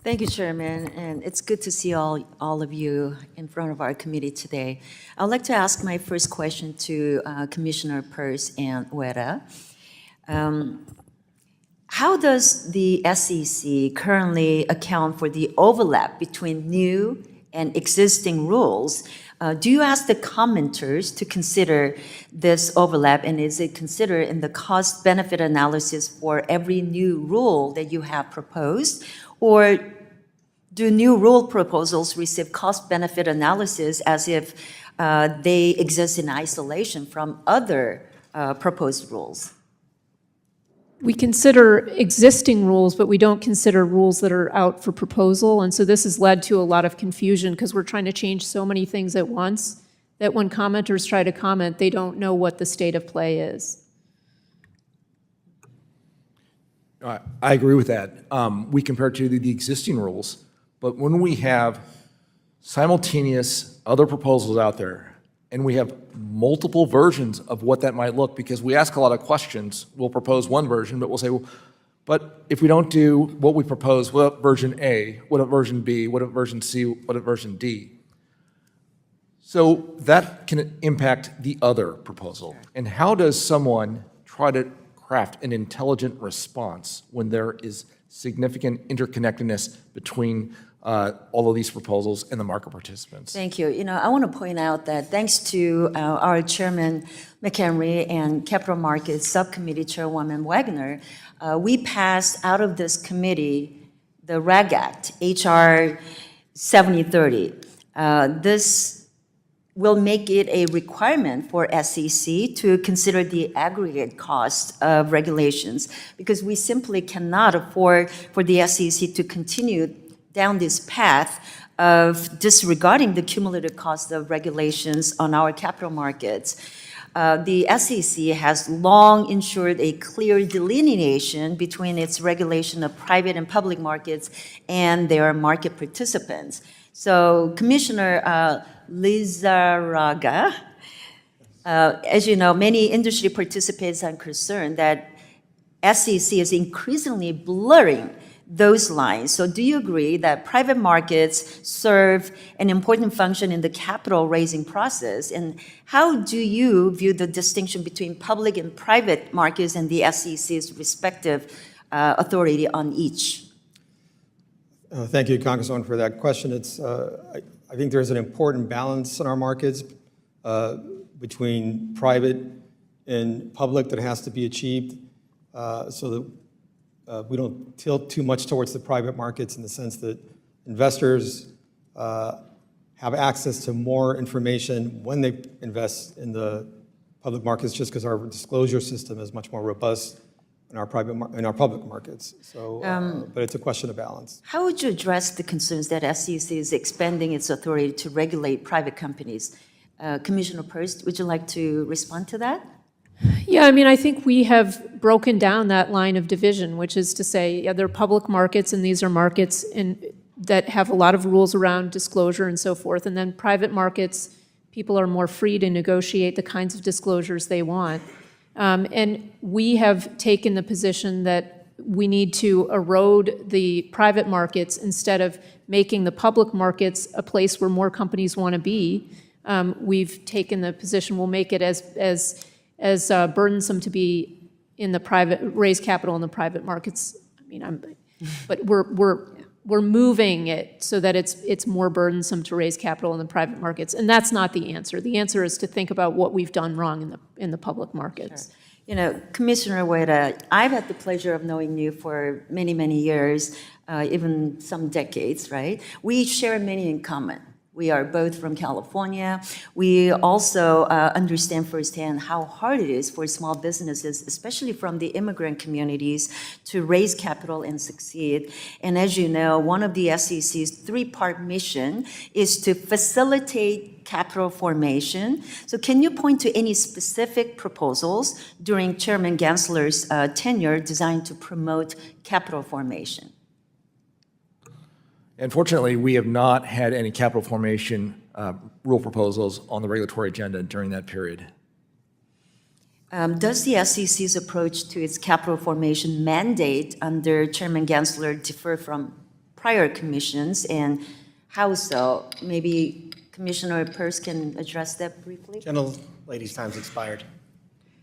Thank you, Chairman, and it's good to see all of you in front of our committee today. I'd like to ask my first question to Commissioner Peirce and Ueda. How does the SEC currently account for the overlap between new and existing rules? Do you ask the commenters to consider this overlap, and is it considered in the cost-benefit analysis for every new rule that you have proposed? Or do new rule proposals receive cost-benefit analysis as if they exist in isolation from other proposed rules? We consider existing rules, but we don't consider rules that are out for proposal. And so this has led to a lot of confusion because we're trying to change so many things at once that when commenters try to comment, they don't know what the state of play is. I agree with that. We compare to the existing rules, but when we have simultaneous other proposals out there, and we have multiple versions of what that might look, because we ask a lot of questions. We'll propose one version, but we'll say, well, but if we don't do what we propose, what about version A? What about version B? What about version C? What about version D? So that can impact the other proposal. And how does someone try to craft an intelligent response when there is significant interconnectedness between all of these proposals and the market participants? Thank you. You know, I want to point out that thanks to our Chairman McHenry and Capital Markets Subcommittee Chairwoman Wagner, we passed out of this committee the REG Act, HR 7030. This will make it a requirement for SEC to consider the aggregate cost of regulations, because we simply cannot afford for the SEC to continue down this path of disregarding the cumulative cost of regulations on our capital markets. The SEC has long ensured a clear delineation between its regulation of private and public markets and their market participants. So Commissioner Lizarraga, as you know, many industry participants are concerned that SEC is increasingly blurring those lines. So do you agree that private markets serve an important function in the capital raising process? And how do you view the distinction between public and private markets and the SEC's respective authority on each? Thank you, Congresswoman, for that question. I think there's an important balance in our markets between private and public that has to be achieved so that we don't tilt too much towards the private markets in the sense that investors have access to more information when they invest in the public markets, just because our disclosure system is much more robust in our public markets. So, but it's a question of balance. How would you address the concerns that SEC is expanding its authority to regulate private companies? Commissioner Peirce, would you like to respond to that? Yeah, I mean, I think we have broken down that line of division, which is to say, yeah, there are public markets, and these are markets that have a lot of rules around disclosure and so forth. And then private markets, people are more free to negotiate the kinds of disclosures they want. And we have taken the position that we need to erode the private markets instead of making the public markets a place where more companies want to be. We've taken the position we'll make it as burdensome to be in the raise capital in the private markets. I mean, but we're moving it so that it's more burdensome to raise capital in the private markets, and that's not the answer. The answer is to think about what we've done wrong in the public markets. Sure. You know, Commissioner Ueda, I've had the pleasure of knowing you for many, many years, even some decades, right? We share many in common. We are both from California. We also understand firsthand how hard it is for small businesses, especially from the immigrant communities, to raise capital and succeed. And as you know, one of the SEC's three-part mission is to facilitate capital formation. So can you point to any specific proposals during Chairman Gensler's tenure designed to promote capital formation? Unfortunately, we have not had any capital formation rule proposals on the regulatory agenda during that period. Does the SEC's approach to its capital formation mandate under Chairman Gensler differ from prior commissions, and how so? Maybe Commissioner Peirce can address that briefly? Gentle lady's time's expired.